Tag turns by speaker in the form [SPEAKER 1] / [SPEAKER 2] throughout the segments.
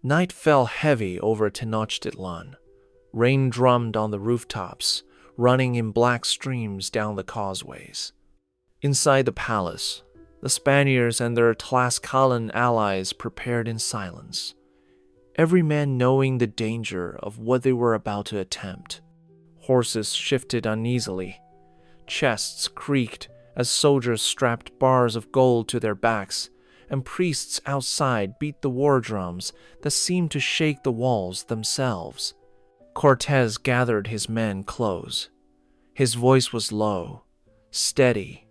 [SPEAKER 1] Night fell heavy over Tenochtitlan. Rain drummed on the rooftops, running in black streams down the causeways. Inside the palace, the Spaniards and their Tlaxcalan allies prepared in silence, every man knowing the danger of what they were about to attempt. Horses shifted uneasily. Chests creaked as soldiers strapped bars of gold to their backs, and priests outside beat the war drums that seemed to shake the walls themselves. Cortez gathered his men close. His voice was low, steady,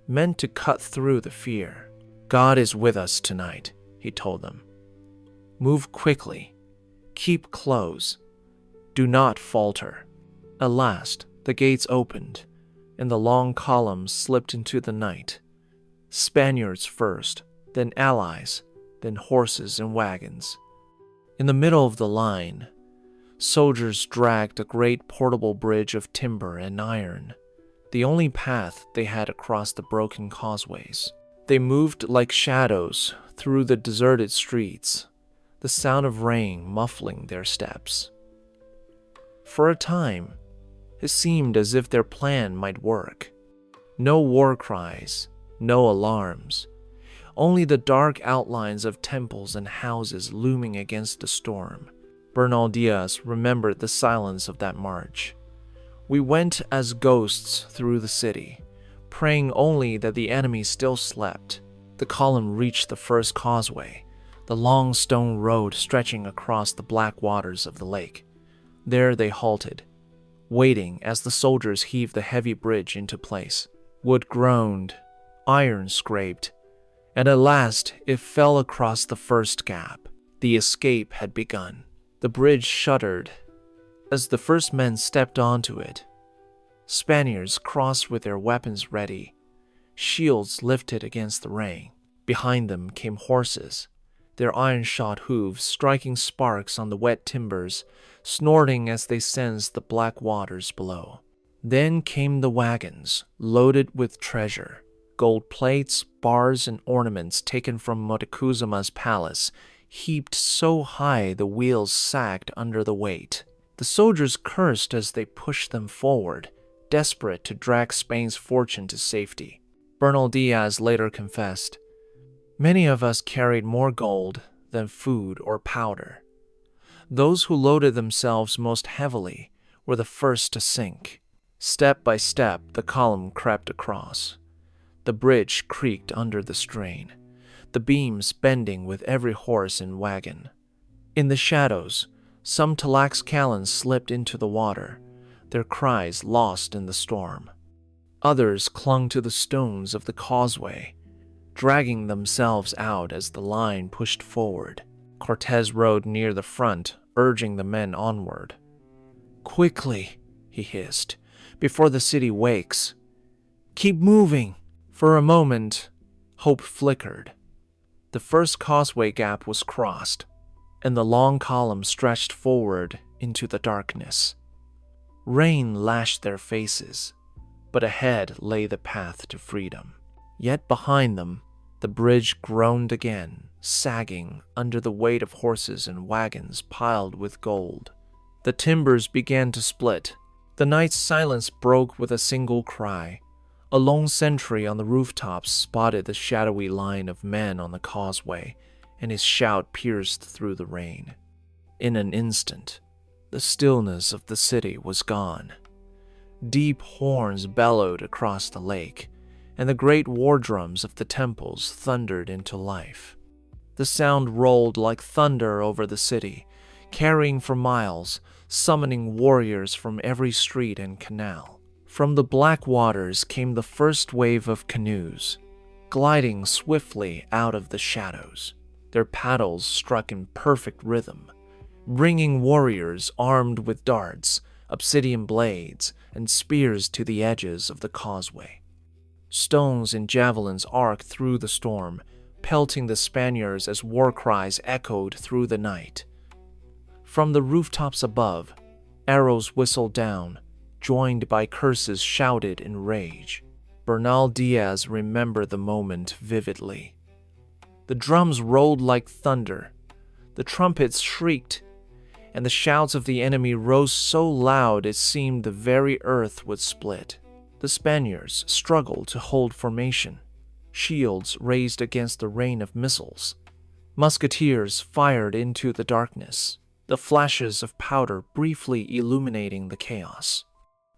[SPEAKER 1] meant to cut through the fear. "God is with us tonight," he told them. "Move quickly. Keep close. Do not falter." At last, the gates opened, and the long columns slipped into the night. Spaniards first, then allies, then horses and wagons. In the middle of the line, soldiers dragged a great portable bridge of timber and iron, the only path they had across the broken causeways. They moved like shadows through the deserted streets, the sound of rain muffling their steps. For a time, it seemed as if their plan might work. No war cries, no alarms, only the dark outlines of temples and houses looming against the storm. Bernal Diaz remembered the silence of that march. "We went as ghosts through the city, praying only that the enemy still slept." The column reached the first causeway, the long stone road stretching across the black waters of the lake. There they halted, waiting as the soldiers heaved the heavy bridge into place. Wood groaned, iron scraped, and at last it fell across the first gap. The escape had begun. The bridge shuddered as the first men stepped onto it. Spaniards crossed with their weapons ready, shields lifted against the rain. Behind them came horses, their iron-shod hooves striking sparks on the wet timbers, snorting as they sensed the black waters below. Then came the wagons, loaded with treasure, gold plates, bars, and ornaments taken from Montezuma's palace, heaped so high the wheels sagged under the weight. The soldiers cursed as they pushed them forward, desperate to drag Spain's fortune to safety. Bernal Diaz later confessed, "Many of us carried more gold than food or powder. Those who loaded themselves most heavily were the first to sink." Step by step, the column crept across. The bridge creaked under the strain, the beams bending with every horse and wagon. In the shadows, some Tlaxcalans slipped into the water, their cries lost in the storm. Others clung to the stones of the causeway, dragging themselves out as the line pushed forward. Cortez rode near the front, urging the men onward. "Quickly," he hissed, "before the city wakes. Keep moving." For a moment, hope flickered. The first causeway gap was crossed, and the long column stretched forward into the darkness. Rain lashed their faces, but ahead lay the path to freedom. Yet behind them, the bridge groaned again, sagging under the weight of horses and wagons piled with gold. The timbers began to split. The night's silence broke with a single cry. A lone sentry on the rooftops spotted the shadowy line of men on the causeway, and his shout pierced through the rain. In an instant, the stillness of the city was gone. Deep horns bellowed across the lake, and the great war drums of the temples thundered into life. The sound rolled like thunder over the city, carrying for miles, summoning warriors from every street and canal. From the black waters came the first wave of canoes, gliding swiftly out of the shadows. Their paddles struck in perfect rhythm, bringing warriors armed with darts, obsidian blades, and spears to the edges of the causeway. Stones and javelins arced through the storm, pelting the Spaniards as war cries echoed through the night. From the rooftops above, arrows whistled down, joined by curses shouted in rage. Bernal Diaz remembered the moment vividly. The drums rolled like thunder, The trumpets shrieked, and the shouts of the enemy rose so loud it seemed the very earth would split. The Spaniards struggled to hold formation, shields raised against the rain of missiles. Musketeers fired into the darkness, the flashes of powder briefly illuminating the chaos.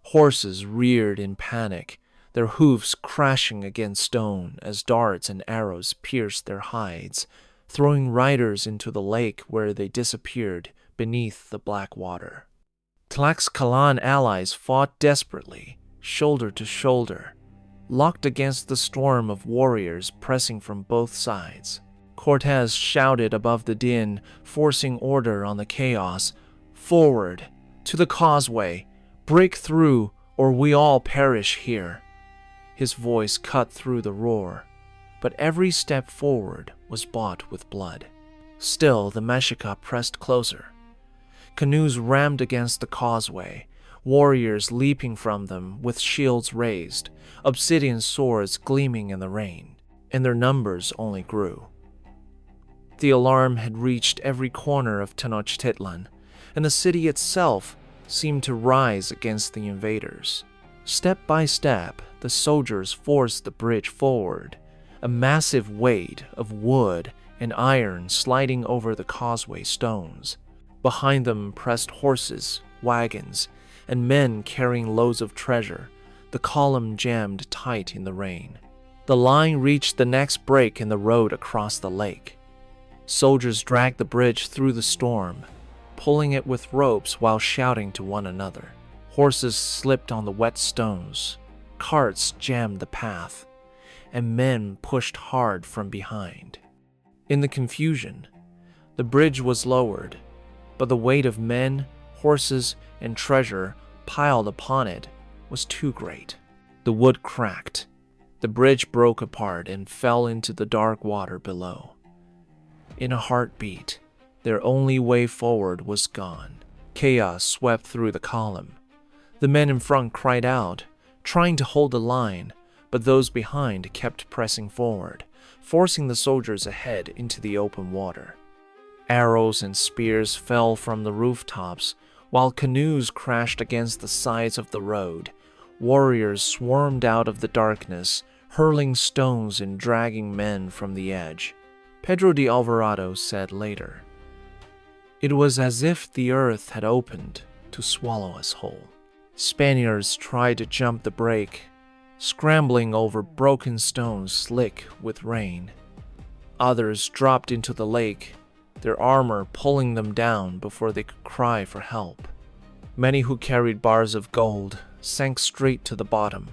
[SPEAKER 1] Horses reared in panic, their hoofs crashing against stone as darts and arrows pierced their hides, throwing riders into the lake where they disappeared beneath the black water. Tlaxcalan allies fought desperately, shoulder to shoulder, locked against the storm of warriors pressing from both sides. Cortés shouted above the din, forcing order on the chaos. "Forward! To the causeway! Break through, or we all perish here!" His voice cut through the roar, but every step forward was bought with blood. Still, the Mexica pressed closer. Canoes rammed against the causeway, warriors leaping from them with shields raised, obsidian swords gleaming in the rain, and their numbers only grew. The alarm had reached every corner of Tenochtitlan, and the city itself seemed to rise against the invaders. Step by step, the soldiers forced the bridge forward, a massive weight of wood and iron sliding over the causeway stones. Behind them pressed horses, wagons, and men carrying loads of treasure, the column jammed tight in the rain. The line reached the next break in the road across the lake. Soldiers dragged the bridge through the storm, pulling it with ropes while shouting to one another. Horses slipped on the wet stones, carts jammed the path, and men pushed hard from behind. In the confusion, the bridge was lowered, but the weight of men, horses, and treasure piled upon it was too great. The wood cracked, the bridge broke apart and fell into the dark water below. In a heartbeat, their only way forward was gone. Chaos swept through the column. The men in front cried out, trying to hold the line, but those behind kept pressing forward, forcing the soldiers ahead into the open water. Arrows and spears fell from the rooftops, while canoes crashed against the sides of the road. Warriors swarmed out of the darkness, hurling stones and dragging men from the edge. Pedro de Alvarado said later, "It was as if the earth had opened to swallow us whole." Spaniards tried to jump the break, scrambling over broken stones slick with rain. Others dropped into the lake, their armor pulling them down before they could cry for help. Many who carried bars of gold sank straight to the bottom,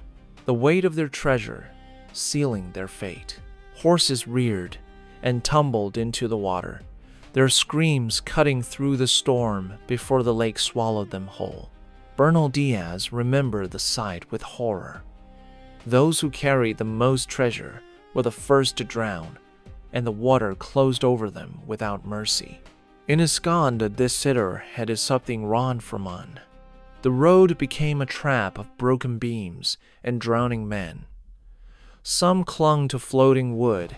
[SPEAKER 1] the weight of their treasure sealing their fate. Horses reared and tumbled into the water, their screams cutting through the storm before the lake swallowed them whole. Bernal Diaz remembered the sight with horror. Those who carried the most treasure were the first to drown, and the water closed over them without mercy. Inescond de Sitter had something wrong from on. The road became a trap of broken beams and drowning men. Some clung to floating wood,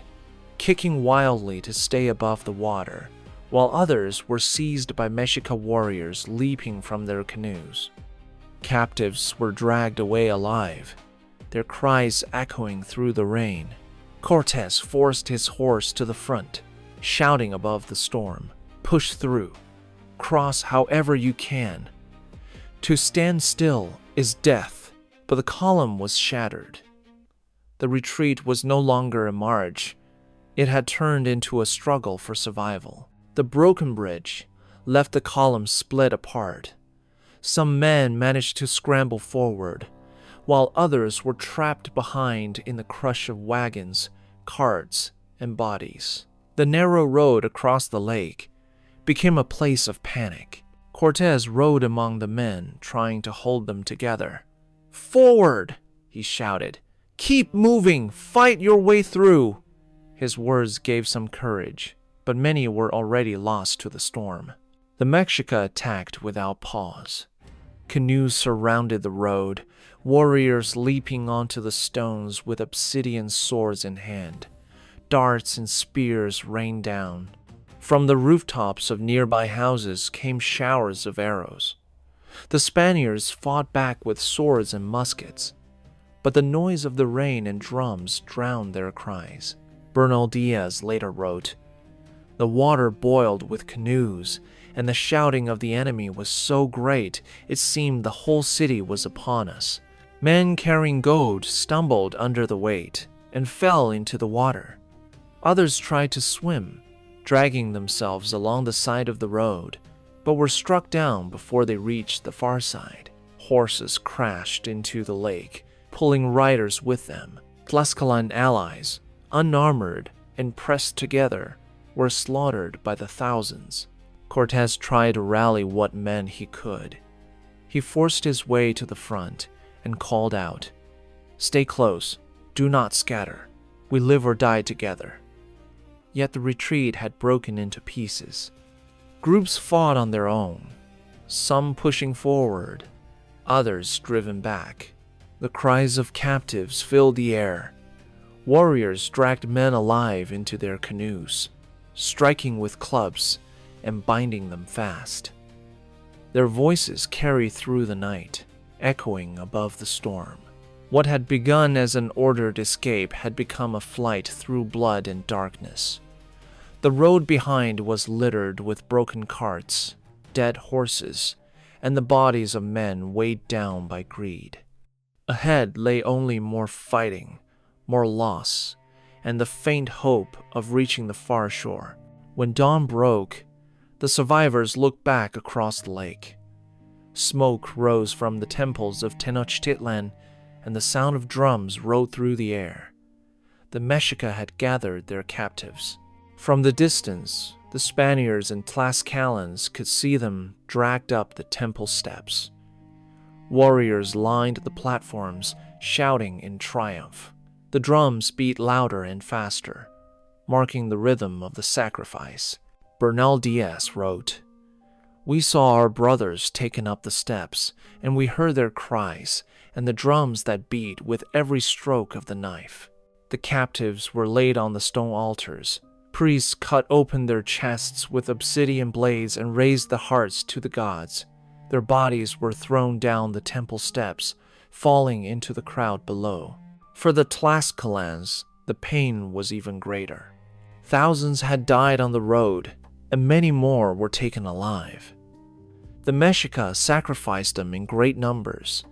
[SPEAKER 1] kicking wildly to stay above the water, while others were seized by Mexica warriors leaping from their canoes. Captives were dragged away alive, their cries echoing through the rain. Cortés forced his horse to the front, shouting above the storm, "Push through. Cross however you can. To stand still is death." But the column was shattered. The retreat was no longer a march. It had turned into a struggle for survival. The broken bridge left the column split apart. Some men managed to scramble forward, while others were trapped behind in the crush of wagons, carts, and bodies. The narrow road across the lake became a place of panic. Cortés rode among the men, trying to hold them together. "Forward!" he shouted. "Keep moving! Fight your way through!" His words gave some courage, but many were already lost to the storm. The Mexica attacked without pause. Canoes surrounded the road, warriors leaping onto the stones with obsidian swords in hand. Darts and spears rained down. From the rooftops of nearby houses came showers of arrows. The Spaniards fought back with swords and muskets, but the noise of the rain and drums drowned their cries. Bernal Diaz later wrote, "The water boiled with canoes, and the shouting of the enemy was so great it seemed the whole city was upon us. Men carrying gold stumbled under the weight and fell into the water. Others tried to swim, dragging themselves along the side of the road, but were struck down before they reached the far side. Horses crashed into the lake, pulling riders with them. Tlaxcalan allies, unarmored and pressed together, were slaughtered by the thousands. Cortés tried to rally what men he could. He forced his way to the front and called out, 'Stay close, do not scatter. We live or die together.' Yet the retreat had broken into pieces. Groups fought on their own, some pushing forward, others driven back. The cries of captives filled the air. Warriors dragged men alive into their canoes, striking with clubs and binding them fast. Their voices carried through the night, echoing above the storm. What had begun as an ordered escape had become a flight through blood and darkness. The road behind was littered with broken carts, dead horses, and the bodies of men weighed down by greed. Ahead lay only more fighting, more loss, and the faint hope of reaching the far shore. When dawn broke, the survivors looked back across the lake. Smoke rose from the temples of Tenochtitlan, and the sound of drums rode through the air. The Mexica had gathered their captives. From the distance, the Spaniards and Tlaxcalans could see them dragged up the temple steps. Warriors lined the platforms, shouting in triumph. The drums beat louder and faster, marking the rhythm of the sacrifice. Bernal Diaz wrote, "We saw our brothers taken up the steps, and we heard their cries and the drums that beat with every stroke of the knife. The captives were laid on the stone altars. Priests cut open their chests with obsidian blades and raised the hearts to the gods. Their bodies were thrown down the temple steps, falling into the crowd below. For the Tlaxcalans, the pain was even greater. Thousands had died on the road, and many more were taken alive. The Mexica sacrificed them in great numbers,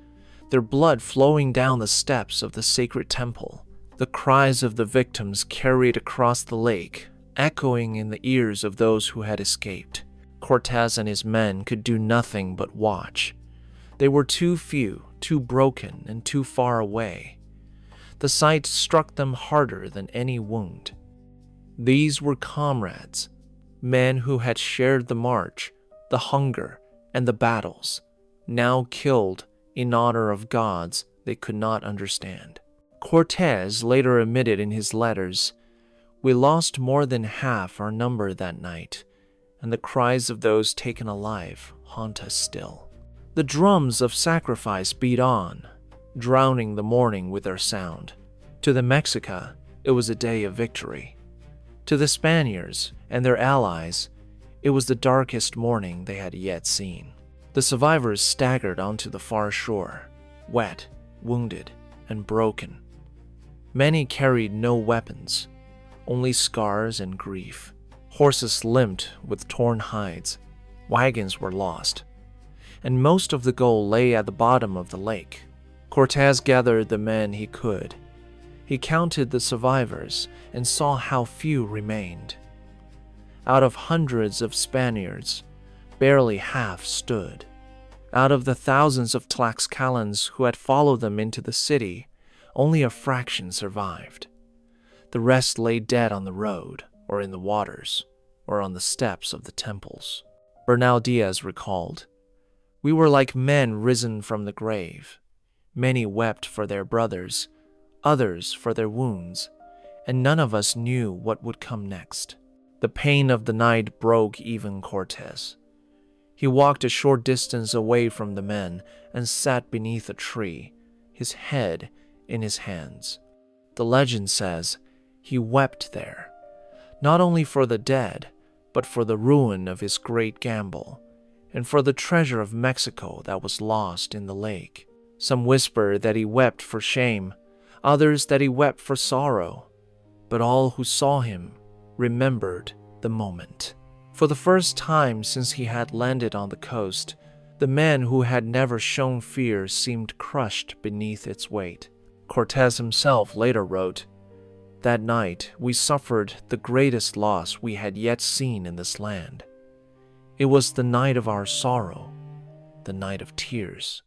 [SPEAKER 1] their blood flowing down the steps of the sacred temple. The cries of the victims carried across the lake, echoing in the ears of those who had escaped. Cortés and his men could do nothing but watch. They were too few, too broken, and too far away. The sight struck them harder than any wound. These were comrades, men who had shared the march, the hunger, and the battles, now killed in honor of gods they could not understand. Cortés later admitted in his letters, "We lost more than half our number that night, and the cries of those taken alive haunt us still." The drums of sacrifice beat on, drowning the morning with their sound. To the Mexica, it was a day of victory. To the Spaniards and their allies, it was the darkest morning they had yet seen. The survivors staggered onto the far shore, wet, wounded, and broken. Many carried no weapons, only scars and grief. Horses limped with torn hides, wagons were lost, and most of the gold lay at the bottom of the lake. Cortés gathered the men he could. He counted the survivors and saw how few remained. Out of hundreds of Spaniards, barely half stood. Out of the thousands of Tlaxcalans who had followed them into the city, only a fraction survived. The rest lay dead on the road, or in the waters, or on the steps of the temples. Bernal Diaz recalled, "We were like men risen from the grave. Many wept for their brothers, others for their wounds, and none of us knew what would come next." The pain of the night broke even Cortés. He walked a short distance away from the men and sat beneath a tree, his head in his hands. The legend says he wept there, not only for the dead, but for the ruin of his great gamble, and for the treasure of Mexico that was lost in the lake. Some whispered that he wept for shame, others that he wept for sorrow, but all who saw him remembered the moment. For the first time since he had landed on the coast, the man who had never shown fear seemed crushed beneath its weight. Cortez himself later wrote, "That night we suffered the greatest loss we had yet seen in this land. It was the night of our sorrow, the night of tears."